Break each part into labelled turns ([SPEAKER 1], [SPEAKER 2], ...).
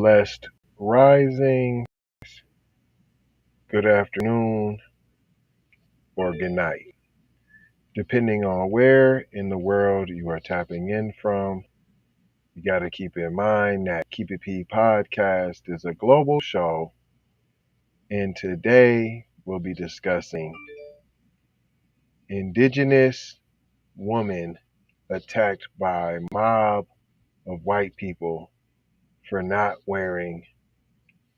[SPEAKER 1] blessed rising, good afternoon, or good night, depending on where in the world you are tapping in from. You got to keep in mind that Keep It P podcast is a global show, and today we'll be discussing Indigenous woman attacked by mob of white people for not wearing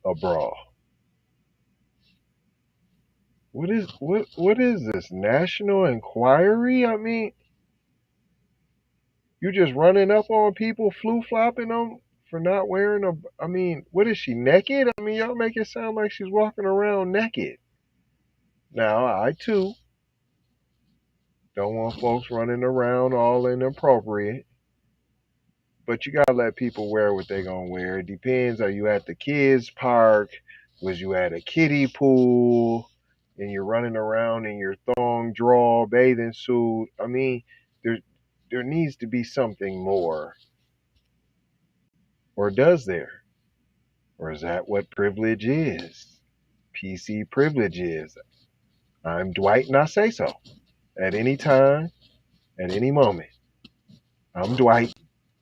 [SPEAKER 1] a bra. What is this? National Inquiry? I mean, you just running up on people, flu-flopping them for not wearing a... I mean, what is she, naked? I mean, y'all make it sound like she's walking around naked. Now, I too don't want folks running around all inappropriate, but you gotta let people wear what they gonna wear. It depends. Are you at the kids' park? Was you at a kiddie pool? And you're running around in your thong draw bathing suit? I mean, there needs to be something more. Or does there? Or is that what privilege is? PC privilege is. I'm Dwight and I say so. At any time, at any moment. I'm Dwight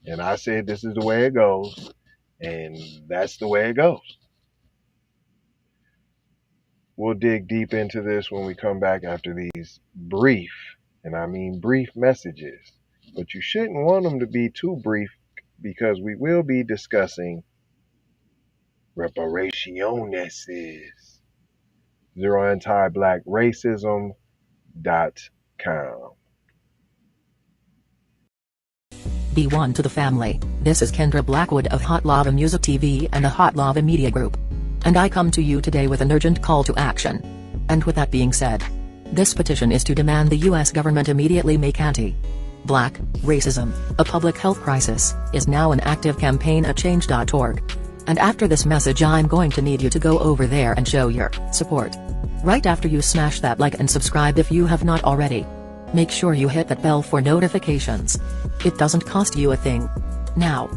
[SPEAKER 1] and I said this is the way it goes. And that's the way it goes. We'll dig deep into this when we come back after these brief, and I mean brief messages. But you shouldn't want them to be too brief because we will be discussing reparationes. ZeroAntiBlackRacism.com.
[SPEAKER 2] Be one to the family. This is Kendra Blackwood of Hot Lava Music TV and the Hot Lava Media Group. And I come to you today with an urgent call to action. And with that being said, this petition is to demand the U.S. government immediately make anti-black racism a public health crisis is now an active campaign at change.org. And after this message I'm going to need you to go over there and show your support. Right after you smash that like and subscribe if you have not already. Make sure you hit that bell for notifications. It doesn't cost you a thing. Now,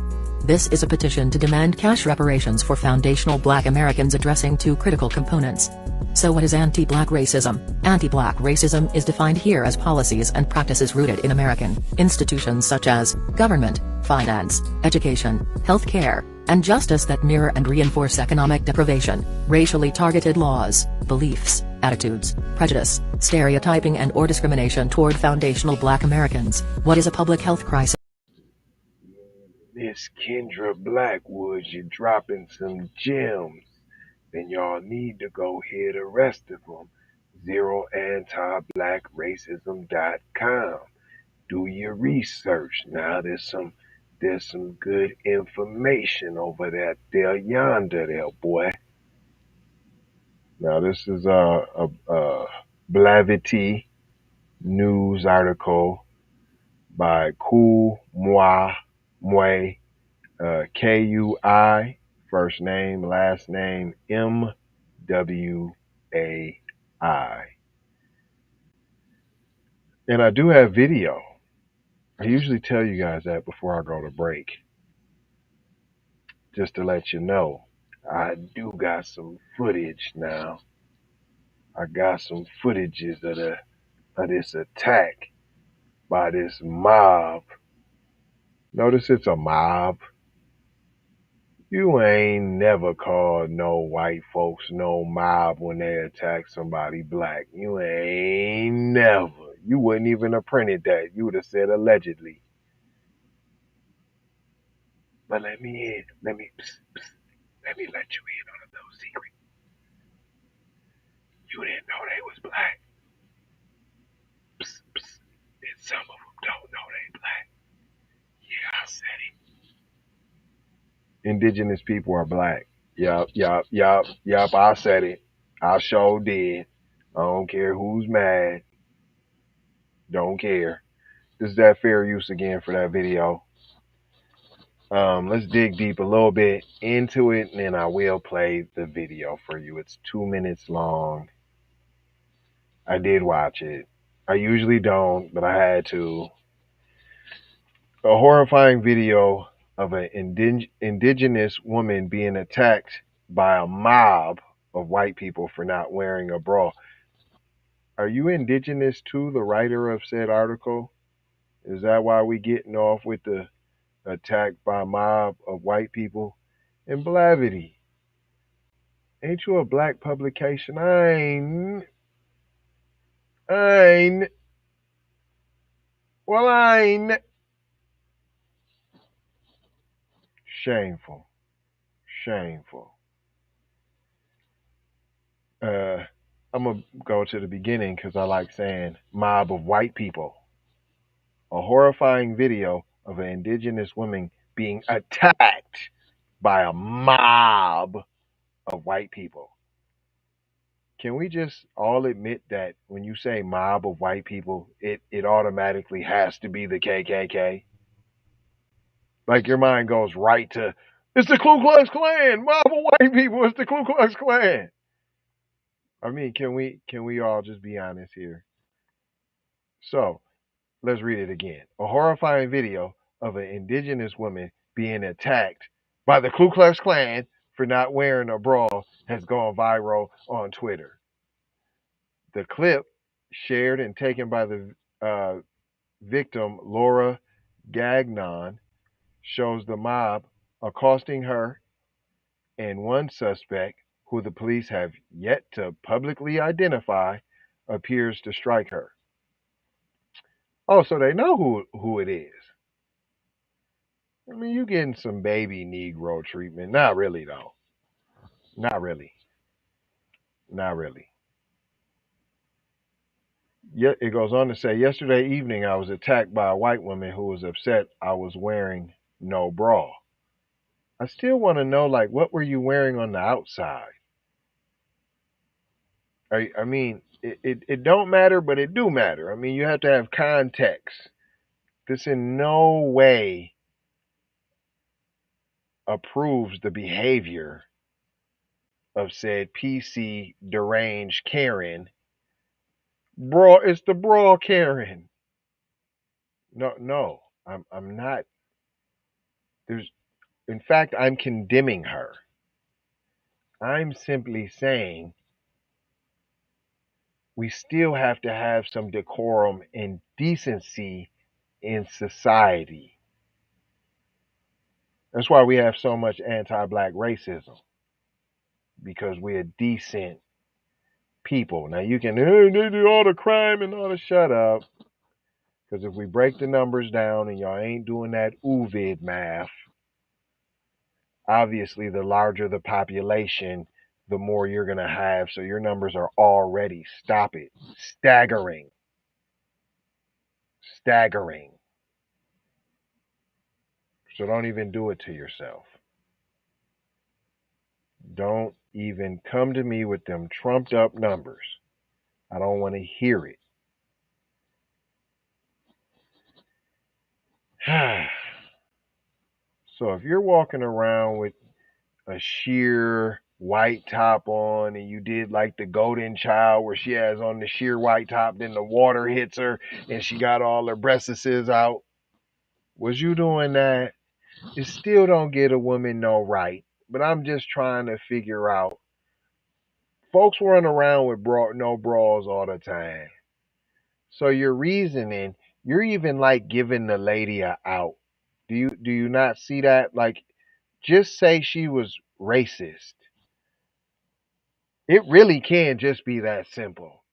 [SPEAKER 2] this is a petition to demand cash reparations for foundational Black Americans addressing two critical components. So what is anti-Black racism? Anti-Black racism is defined here as policies and practices rooted in American institutions such as government, finance, education, healthcare, and justice that mirror and reinforce economic deprivation, racially targeted laws, beliefs, attitudes, prejudice, stereotyping and/or discrimination toward foundational Black Americans. What is a public health crisis?
[SPEAKER 1] Miss Kendra Blackwood, you're dropping some gems. Then y'all need to go hear the rest of them. ZeroAntiBlackRacism.com. Do your research. Now there's some good information over there yonder there, boy. Now this is a Blavity news article by Kui Mui, Kui, first name, last name MWAI. And I do have video. I usually tell you guys that before I go to break. Just to let you know, I do got some footage now. I got some footages of this attack by this mob. Notice it's a mob. You ain't never called no white folks no mob when they attack somebody black. You ain't never. You wouldn't even have printed that. You would have said allegedly. But let me let you in on a little secret. You didn't know they was black. And some of them don't know they black. Yeah, I said it. Indigenous people are black. Yup, I said it. I sure did. I don't care who's mad. Don't care. This is that fair use again for that video. Let's dig deep a little bit into it, and then I will play the video for you. It's 2 minutes long. I did watch it. I usually don't, but I had to. A horrifying video of an indigenous woman being attacked by a mob of white people for not wearing a bra. Are you indigenous to the writer of said article? Is that why we getting off with the attack by a mob of white people? And Blavity, ain't you a black publication? Ein. Well, ein. Shameful. Shameful. I'm going to go to the beginning because I like saying mob of white people. A horrifying video of an indigenous woman being attacked by a mob of white people. Can we just all admit that when you say mob of white people, it automatically has to be the KKK? Like your mind goes right to, it's the Ku Klux Klan, mob of white people, it's the Ku Klux Klan. I mean, can we all just be honest here? So, let's read it again. A horrifying video of an indigenous woman being attacked by the Ku Klux Klan for not wearing a bra has gone viral on Twitter. The clip, shared and taken by the victim, Laura Gagnon, shows the mob accosting her and one suspect, who the police have yet to publicly identify, appears to strike her. Oh, so they know who it is. I mean, you getting some baby Negro treatment. Not really, though. Not really. Not really. Yet it goes on to say, yesterday evening I was attacked by a white woman who was upset I was wearing no bra. I still want to know, like, what were you wearing on the outside? I mean, it don't matter, but it do matter. I mean, you have to have context. This in no way approves the behavior of said PC deranged Karen. Bro, it's the bra Karen. No, I'm not. In fact, I'm condemning her. I'm simply saying we still have to have some decorum and decency in society. That's why we have so much anti-black racism, because we're decent people. Now you can, they do all the crime and all the, shut up. Because if we break the numbers down and y'all ain't doing that UVID math, obviously the larger the population, the more you're going to have. So your numbers are already, stop it, staggering. Staggering. So don't even do it to yourself. Don't even come to me with them trumped up numbers. I don't want to hear it. So if you're walking around with a sheer white top on and you did like the golden child where she has on the sheer white top, then the water hits her and she got all her breastises out, was you doing that? It still don't get a woman no right. But I'm just trying to figure out. Folks run around with no bras all the time. So your reasoning, you're even like giving the lady a out. Do you not see that? Like, just say she was racist. It really can just be that simple.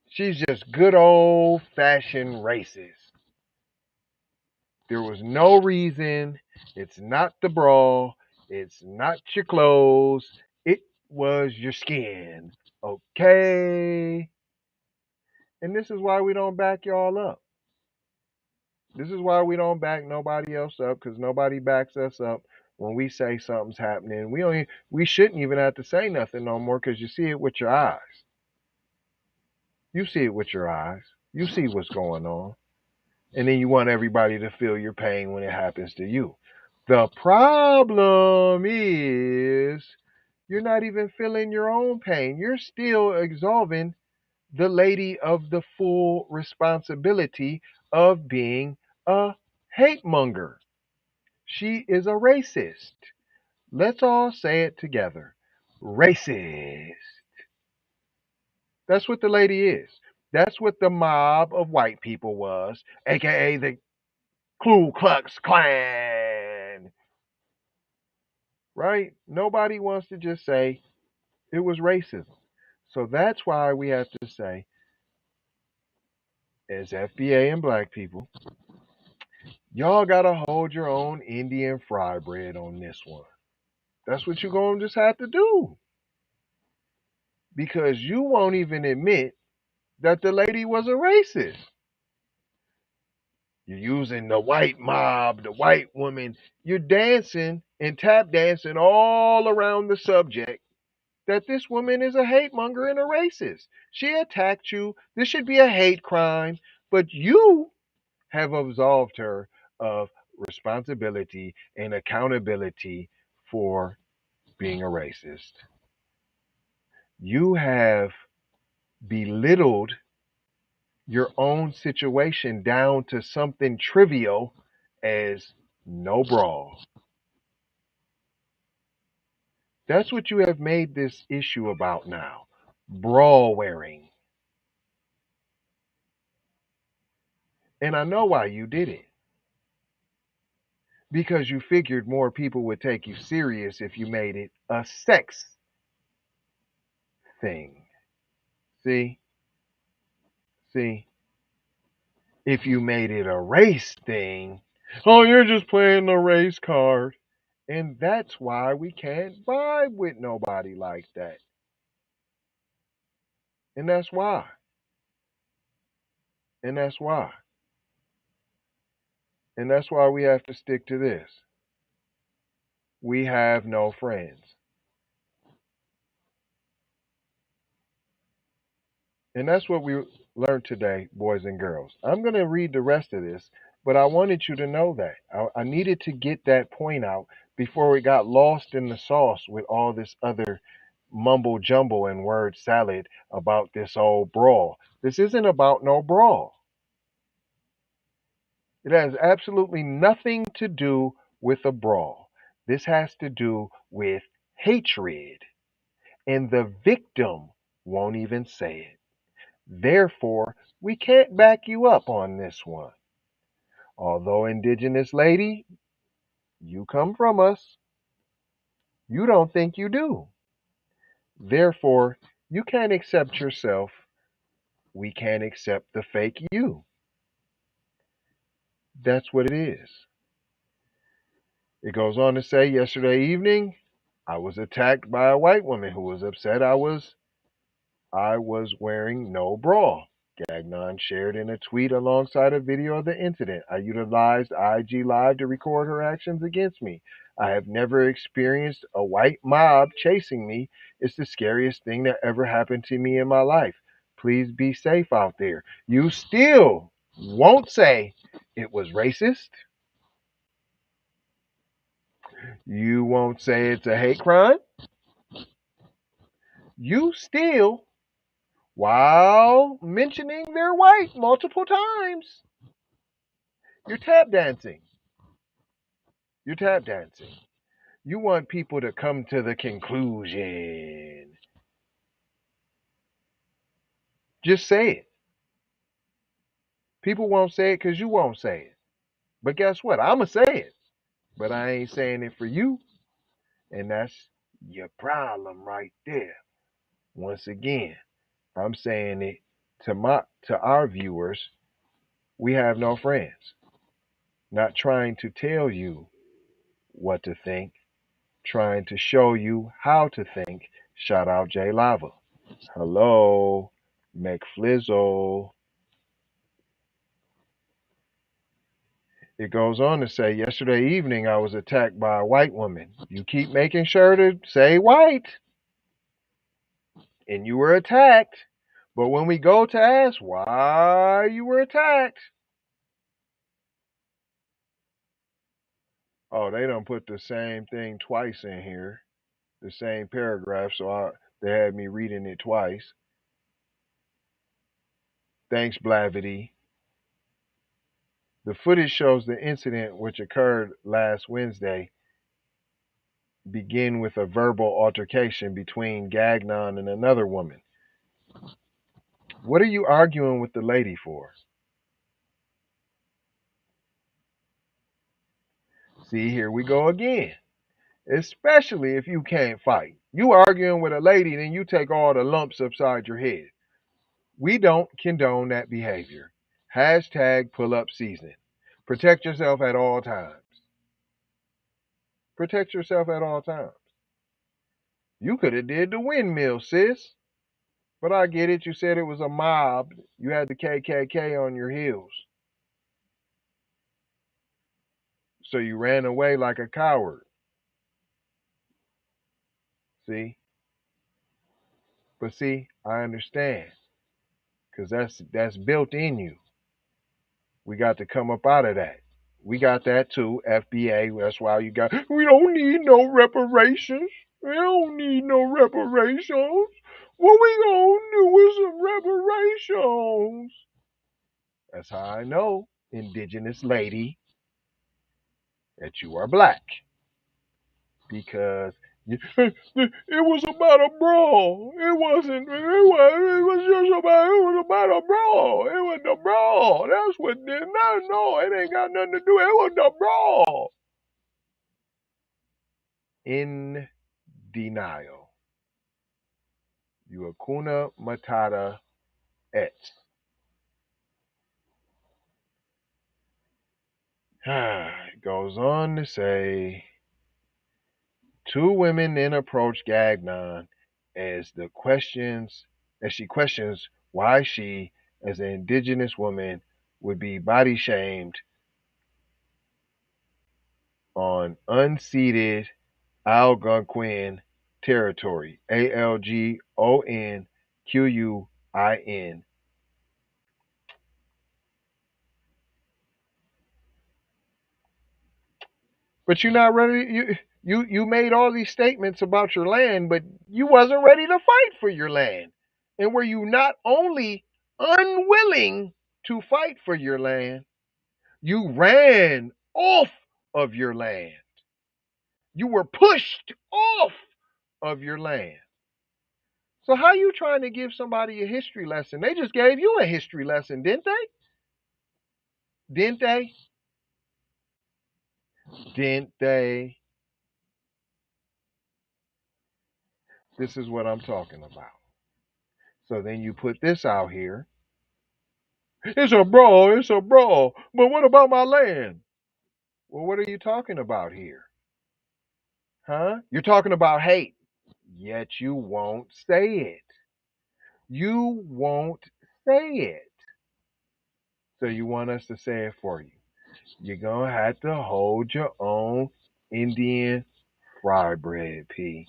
[SPEAKER 1] She's just good old fashioned racist. There was no reason. It's not the bra. It's not your clothes. It was your skin. Okay? And this is why we don't back y'all up. This is why we don't back nobody else up, because nobody backs us up when we say something's happening. We shouldn't even have to say nothing no more, because you see it with your eyes. You see it with your eyes. You see what's going on. And then you want everybody to feel your pain when it happens to you. The problem is you're not even feeling your own pain. You're still absolving the lady of the full responsibility of being a hate monger. She is a racist. Let's all say it together. Racist. That's what the lady is. That's what the mob of white people was, aka the Ku Klux Klan. Right? Nobody wants to just say it was racism. So that's why we have to say, as FBA and black people, y'all gotta hold your own Indian fry bread on this one. That's what you're gonna just have to do. Because you won't even admit that the lady was a racist. You're using the white mob, the white woman. You're dancing and tap dancing all around the subject that this woman is a hate monger and a racist. She attacked you. This should be a hate crime. But you have absolved her of responsibility and accountability for being a racist. You have belittled your own situation down to something trivial as no brawl. That's what you have made this issue about now. Brawl wearing. And I know why you did it. Because you figured more people would take you serious if you made it a sex thing. See? See? If you made it a race thing, oh, you're just playing the race card. And that's why we can't vibe with nobody like that. And that's why. And that's why. And that's why we have to stick to this. We have no friends. And that's what we learned today, boys and girls. I'm going to read the rest of this, but I wanted you to know that. I needed to get that point out before we got lost in the sauce with all this other mumble jumble and word salad about this old brawl. This isn't about no brawl. It has absolutely nothing to do with a brawl. This has to do with hatred. And the victim won't even say it. Therefore, we can't back you up on this one. Although, Indigenous lady, you come from us, you don't think you do. Therefore, you can't accept yourself. We can't accept the fake you. That's what it is. It goes on to say, yesterday evening, I was attacked by a white woman who was upset I was wearing no bra. Gagnon shared in a tweet alongside a video of the incident. I utilized IG Live to record her actions against me. I have never experienced a white mob chasing me. It's the scariest thing that ever happened to me in my life. Please be safe out there. You still won't say it was racist. You won't say it's a hate crime. You still, while mentioning they're white multiple times, you're tap dancing. You're tap dancing. You want people to come to the conclusion. Just say it. People won't say it because you won't say it. But guess what? I'm going to say it. But I ain't saying it for you. And that's your problem right there. Once again, I'm saying it to our viewers. We have no friends. Not trying to tell you what to think, trying to show you how to think. Shout out Jay Lava. Hello, McFlizzle. It goes on to say, yesterday evening I was attacked by a white woman. You keep making sure to say white, and you were attacked. But when we go to ask why you were attacked, oh, they don't put the same thing twice in here, the same paragraph, so they had me reading it twice. Thanks, Blavity. The footage shows the incident, which occurred last Wednesday, begin with a verbal altercation between Gagnon and another woman. What are you arguing with the lady for? See, here we go again. Especially if you can't fight. You arguing with a lady, then you take all the lumps upside your head. We don't condone that behavior. Hashtag pull up season. Protect yourself at all times. Protect yourself at all times. You could have did the windmill, sis. But I get it. You said it was a mob. You had the KKK on your heels. So you ran away like a coward. See? But see, I understand. Because that's built in you. We got to come up out of that. We got that too, FBA. That's why you got, we don't need no reparations. We don't need no reparations. What we gonna do with some reparations? That's how I know, Indigenous lady, that you are black. Because it was about a brawl. It was about a brawl. It was the brawl. That's what did not know. It ain't got nothing to do. It was the brawl. In denial. You Hakuna Matata et. It goes on to say, two women then approach Gagnon as she questions why she, as an indigenous woman, would be body shamed on unceded Algonquin territory. Algonquin. But you're not ready. You made all these statements about your land, but you wasn't ready to fight for your land. And were you not only unwilling to fight for your land, you ran off of your land. You were pushed off of your land. So how you trying to give somebody a history lesson? They just gave you a history lesson, didn't they? Didn't they? Didn't they? This is what I'm talking about. So then you put this out here. It's a brawl, it's a brawl. But what about my land? Well, what are you talking about here? Huh? You're talking about hate. Yet you won't say it. You won't say it. So you want us to say it for you. You're going to have to hold your own Indian fry bread, P.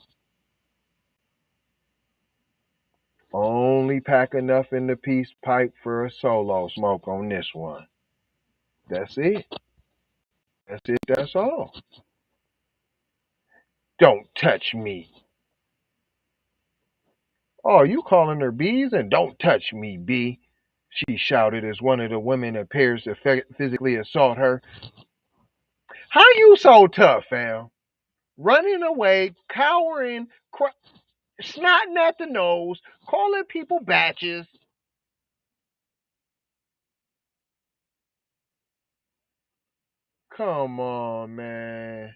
[SPEAKER 1] Only pack enough in the peace pipe for a solo smoke on this one. That's it. That's it. That's all. Don't touch me. Oh, you calling her bees? And don't touch me, B. She shouted as one of the women appears to physically assault her. How you so tough, fam? Running away, cowering, snotting at the nose, calling people batches. Come on, man.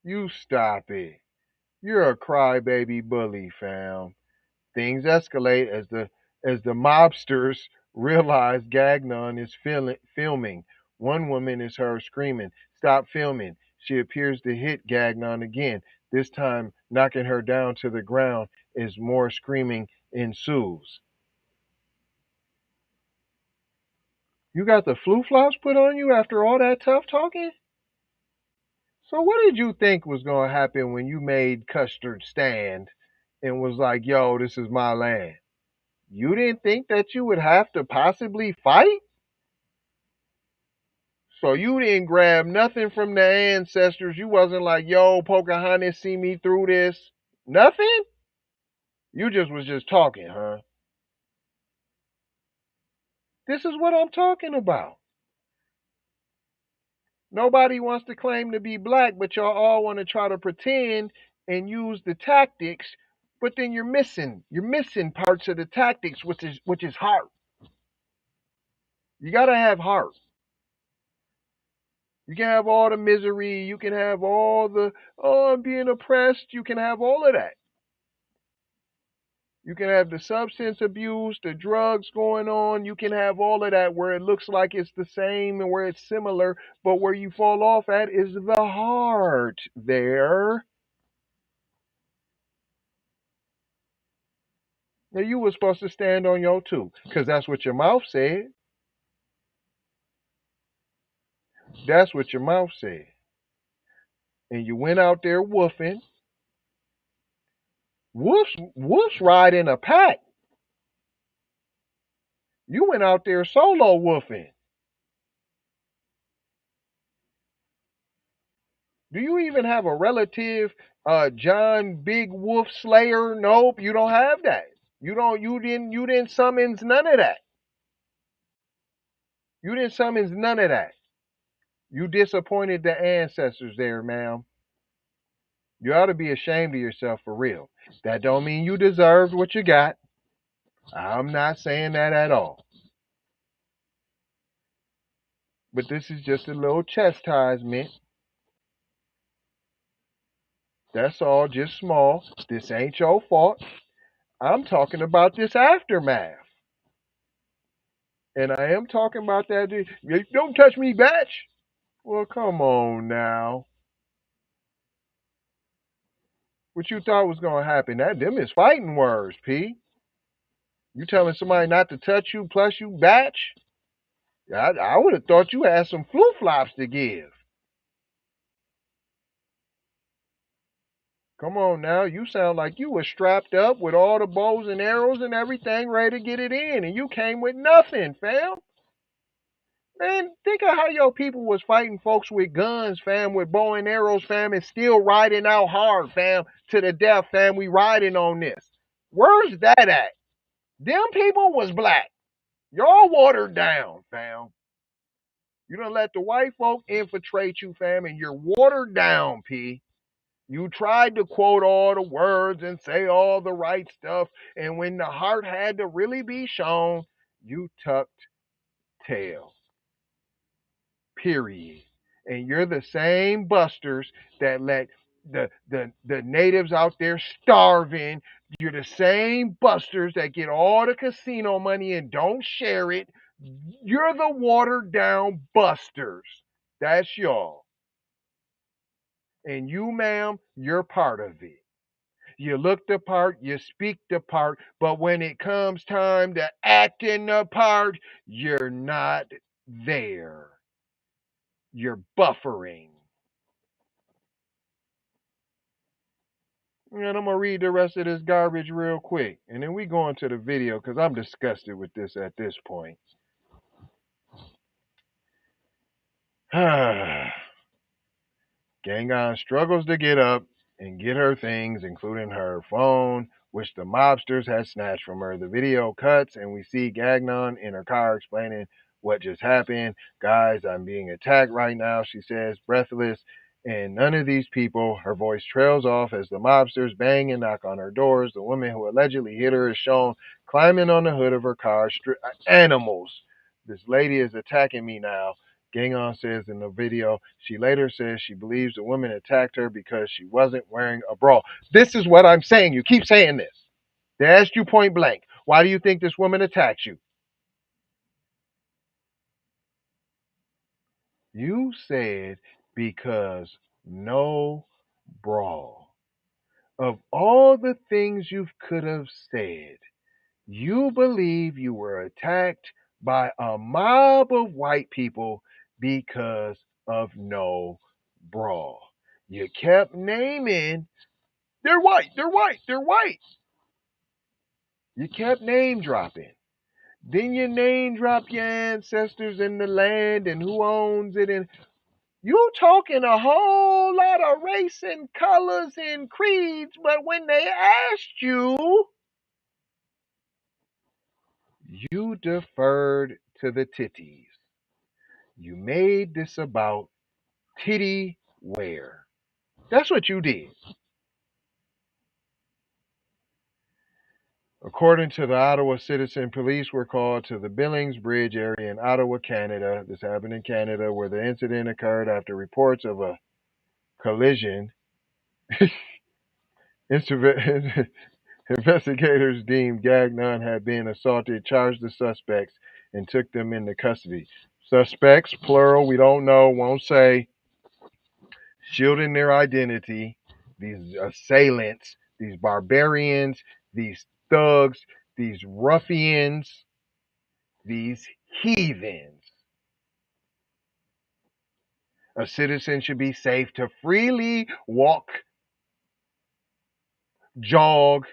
[SPEAKER 1] You stop it. You're a crybaby bully, fam. Things escalate as the mobsters realize Gagnon is filming. One woman is heard screaming, "Stop filming." She appears to hit Gagnon again, this time knocking her down to the ground as more screaming ensues. You got the flu flops put on you after all that tough talking? So what did you think was going to happen when you made Custard stand and was like, yo, this is my land? You didn't think that you would have to possibly fight? So you didn't grab nothing from the ancestors. You wasn't like, yo, Pocahontas, see me through this. Nothing? You just was just talking, huh? This is what I'm talking about. Nobody wants to claim to be black, but y'all all want to try to pretend and use the tactics, but then you're missing parts of the tactics, which is heart. You gotta have heart. You can have all the misery, you can have all the I'm being oppressed, you can have all of that. You can have the substance abuse, the drugs going on. You can have all of that where it looks like it's the same and where it's similar, but where you fall off at is the heart there. Now you were supposed to stand on your two, because that's what your mouth said. That's what your mouth said. And you went out there woofing. Wolves ride in a pack. You went out there solo woofing. Do you even have a relative, John Big Wolf Slayer? Nope, you don't have that. You didn't summons none of that. You didn't summons none of that. You disappointed the ancestors there, ma'am. You ought to be ashamed of yourself for real. That don't mean you deserved what you got. I'm not saying that at all. But this is just a little chastisement. That's all, just small. This ain't your fault. I'm talking about this aftermath. And I am talking about that. Don't touch me, batch. Well, come on now. What you thought was going to happen? Them is fighting words, P. You telling somebody not to touch you, plus you batch? I would have thought you had some flu flops to give. Come on now, you sound like you were strapped up with all the bows and arrows and everything ready to get it in, and you came with nothing, fam. Man, think of how your people was fighting folks with guns, fam, with bow and arrows, fam, and still riding out hard, fam, to the death, fam. We riding on this. Where's that at? Them people was black. Y'all watered down, fam. You done let the white folk infiltrate you, fam, and you're watered down, P. You tried to quote all the words and say all the right stuff, and when the heart had to really be shown, you tucked tail. Period. And you're the same busters that let the natives out there starving. You're the same busters that get all the casino money and don't share it. You're the watered down busters. That's y'all. And you, ma'am, you're part of it. You look the part, you speak the part, but when it comes time to act in the part, you're not there. You're buffering. And I'm going to read the rest of this garbage real quick. And then we go into the video because I'm disgusted with this at this point. Gangon struggles to get up and get her things, including her phone, which the mobsters had snatched from her. The video cuts and we see Gagnon in her car explaining what just happened. Guys, I'm being attacked right now, she says, breathless. And none of these people, her voice trails off as the mobsters bang and knock on her doors. The woman who allegedly hit her is shown climbing on the hood of her car. Animals. This lady is attacking me now. Gangon says in the video. She later says she believes the woman attacked her because she wasn't wearing a bra. This is what I'm saying. You keep saying this. They asked you point blank, why do you think this woman attacked you? You said because no bra. Of all the things you could have said, you believe you were attacked by a mob of white people because of no bra. You kept naming, they're white, they're white, they're white. You kept name dropping. Then you name drop your ancestors and the land and who owns it. And you talking a whole lot of race and colors and creeds, but when they asked you, you deferred to the titties. You made this about titty wear. That's what you did. According to the Ottawa Citizen, police were called to the Billings Bridge area in Ottawa, Canada. This happened in Canada, where the incident occurred after reports of a collision. Investigators deemed Gagnon had been assaulted, charged the suspects, and took them into custody. Suspects, plural, we don't know, won't say, shielding their identity. These assailants, these barbarians, these thugs, these ruffians, these heathens. A citizen should be safe to freely walk, jog,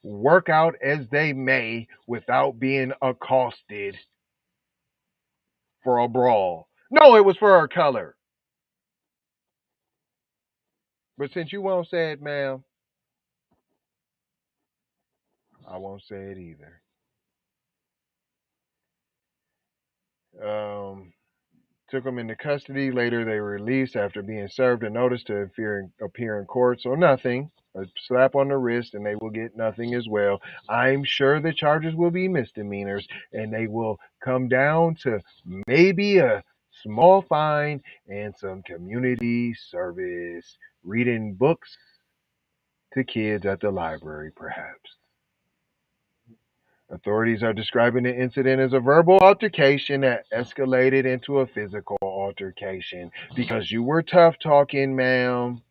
[SPEAKER 1] work out as they may without being accosted for a brawl. No, it was for her color. But since you won't say it, ma'am, I won't say it either. Took them into custody. Later, they were released after being served a notice to appear in court. So nothing, a slap on the wrist, and they will get nothing as well. I'm sure the charges will be misdemeanors, and they will come down to maybe a small fine and some community service, reading books to kids at the library, perhaps. Authorities are describing the incident as a verbal altercation that escalated into a physical altercation because you were tough talking, ma'am,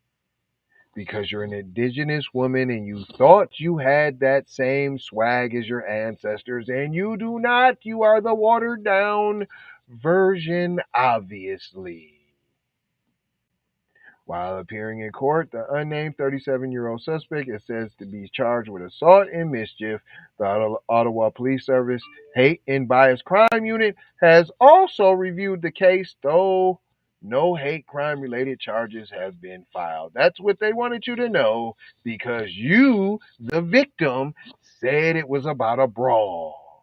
[SPEAKER 1] because you're an Indigenous woman and you thought you had that same swag as your ancestors, and you do not. You are the watered down version, obviously. While appearing in court, the unnamed 37-year-old suspect is said to be charged with assault and mischief. The Ottawa Police Service Hate and Bias Crime Unit has also reviewed the case, though no hate crime-related charges have been filed. That's what they wanted you to know, because you, the victim, said it was about a brawl.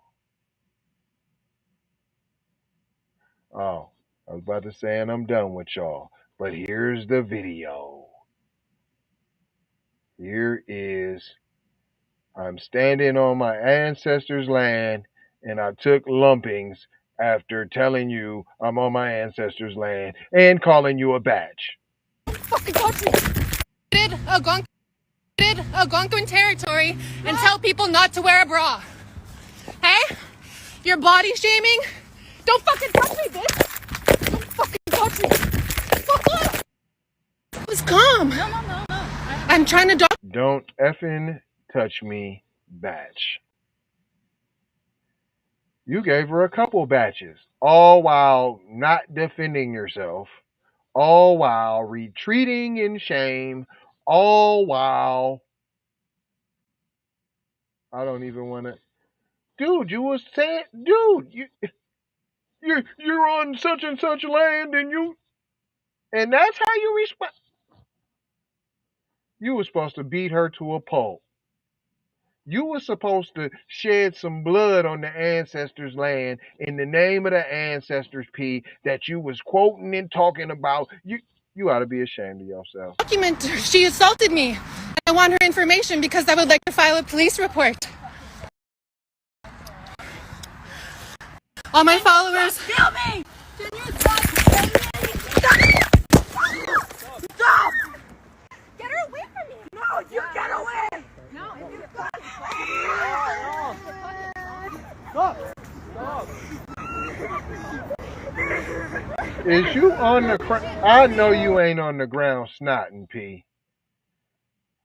[SPEAKER 1] Oh, I was about to say, and I'm done with y'all. But here's the video. Here is, I'm standing on my ancestors' land, and I took lumpings after telling you I'm on my ancestors' land and calling you a batch.
[SPEAKER 3] Fucking touch me. Algonquin territory and tell people not to wear a bra. Hey? You're body shaming? Don't fucking touch me, bitch! Don't fucking touch me! Fuck off! It's calm. No. I'm trying to
[SPEAKER 1] Don't effing touch me, batch. You gave her a couple batches, all while not defending yourself, all while retreating in shame, all while, I don't even want to, dude, you was saying, dude, you're on such and such land, and that's how you respond. You were supposed to beat her to a pulp. You were supposed to shed some blood on the ancestors' land in the name of the ancestors, P, that you was quoting and talking about. You ought to be ashamed of yourself.
[SPEAKER 3] document her. She assaulted me. I want her information because I would like to file a police report. All my followers.
[SPEAKER 4] Kill me! Can you stop? Stop!
[SPEAKER 3] Get her away from me.
[SPEAKER 4] No, you get away!
[SPEAKER 3] No,
[SPEAKER 1] Is you on the I know you ain't on the ground snotting, P.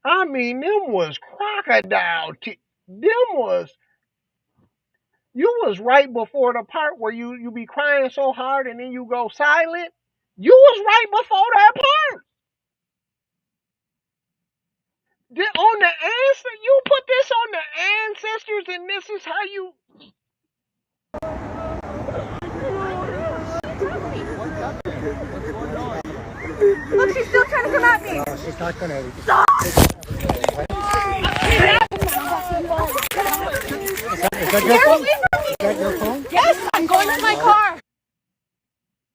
[SPEAKER 1] I mean, them was crocodile you was right before the part where you be crying so hard and then you go silent. You was right before that part. On the answer, you put this on the ancestors, and this is how you.
[SPEAKER 4] Look, she's still trying to come at me!
[SPEAKER 5] No, she's not gonna.
[SPEAKER 4] Stop!
[SPEAKER 5] Is that your phone? Is that your phone?
[SPEAKER 3] Yes, I'm going to my car.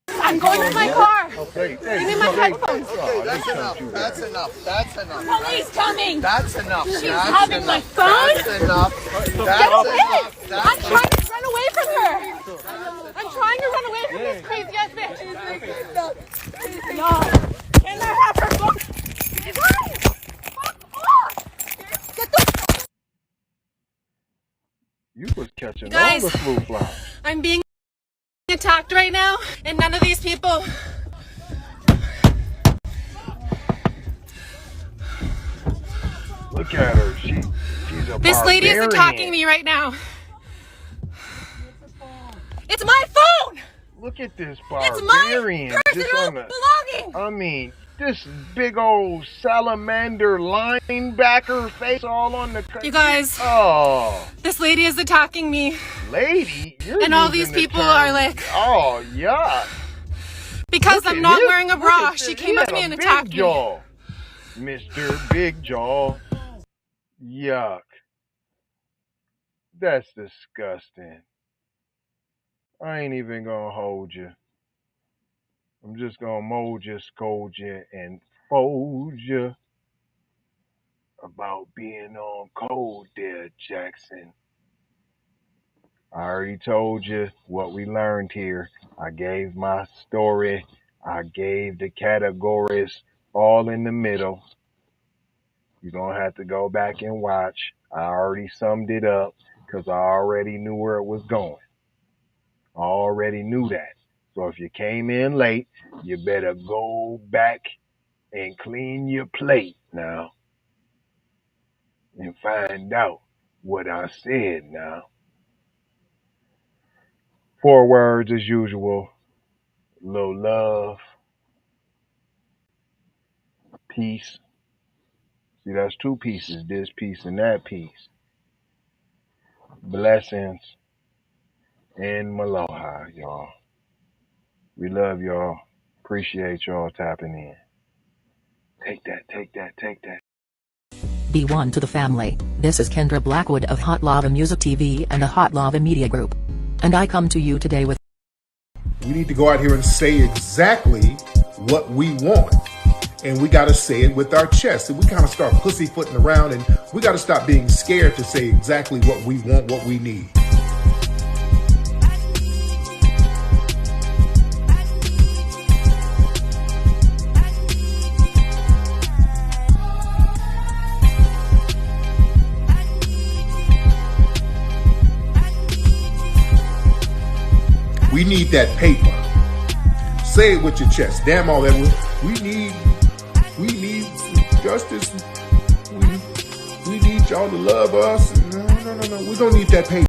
[SPEAKER 3] I'm going to my car.
[SPEAKER 1] Okay,
[SPEAKER 3] Give me my headphones.
[SPEAKER 6] That's enough. That's enough. That's enough.
[SPEAKER 3] Police coming.
[SPEAKER 6] That's enough.
[SPEAKER 3] She's
[SPEAKER 6] That's
[SPEAKER 3] having
[SPEAKER 6] enough.
[SPEAKER 3] my phone.
[SPEAKER 6] That's enough.
[SPEAKER 3] Get
[SPEAKER 6] That's
[SPEAKER 3] away!
[SPEAKER 6] enough.
[SPEAKER 3] I'm trying to run away from her. I'm trying to run away from this crazy ass bitch. No. Can I have her phone? Guys, fuck off! Get the
[SPEAKER 1] You was catching
[SPEAKER 3] Guys.
[SPEAKER 1] all the flu flops.
[SPEAKER 3] I'm being attacked right now, and none of these people.
[SPEAKER 1] Look at her. She's a
[SPEAKER 3] This lady is
[SPEAKER 1] barbarian.
[SPEAKER 3] attacking me right now. It's my phone.
[SPEAKER 1] Look at this
[SPEAKER 3] It's my
[SPEAKER 1] barbarian.
[SPEAKER 3] personal belonging.
[SPEAKER 1] I mean, this big old salamander linebacker face all on the.
[SPEAKER 3] You guys,
[SPEAKER 1] Oh,
[SPEAKER 3] this lady is attacking me,
[SPEAKER 1] lady. You're
[SPEAKER 3] and all
[SPEAKER 1] using
[SPEAKER 3] these
[SPEAKER 1] the
[SPEAKER 3] people
[SPEAKER 1] term-
[SPEAKER 3] are like,
[SPEAKER 1] Oh, yeah.
[SPEAKER 3] because
[SPEAKER 1] Look
[SPEAKER 3] I'm
[SPEAKER 1] at
[SPEAKER 3] not
[SPEAKER 1] his-
[SPEAKER 3] wearing a
[SPEAKER 1] look
[SPEAKER 3] bra,
[SPEAKER 1] at
[SPEAKER 3] she
[SPEAKER 1] this.
[SPEAKER 3] came
[SPEAKER 1] He
[SPEAKER 3] up to
[SPEAKER 1] had
[SPEAKER 3] me
[SPEAKER 1] a
[SPEAKER 3] and
[SPEAKER 1] big
[SPEAKER 3] attacked me.
[SPEAKER 1] jaw. Mr. Big Jaw. Yuck. That's disgusting. I ain't even gonna hold you. I'm just gonna mold you, scold you, and fold you about being on cold there, Jackson. I already told you what we learned here. I gave my story. I gave the categories all in the middle. You're going to have to go back and watch. I already summed it up because I already knew where it was going. I already knew that. So if you came in late, you better go back and clean your plate now and find out what I said now. 4 words as usual. Little love, peace. See, that's 2 pieces, this piece and that piece. Blessings and Maloha, y'all. We love y'all. Appreciate y'all tapping in. Take that, take that, take that.
[SPEAKER 2] Be one to the family. This is Kendra Blackwood of Hot Lava Music TV and the Hot Lava Media Group. And I come to you today with
[SPEAKER 7] We need to go out here and say exactly what we want. And we got to say it with our chest. And we kind of start pussyfooting around, and we got to stop being scared to say exactly what we want, what we need. We need that paper. Say it with your chest. Damn all that. We need justice. We need y'all to love us. No. We don't need that paper.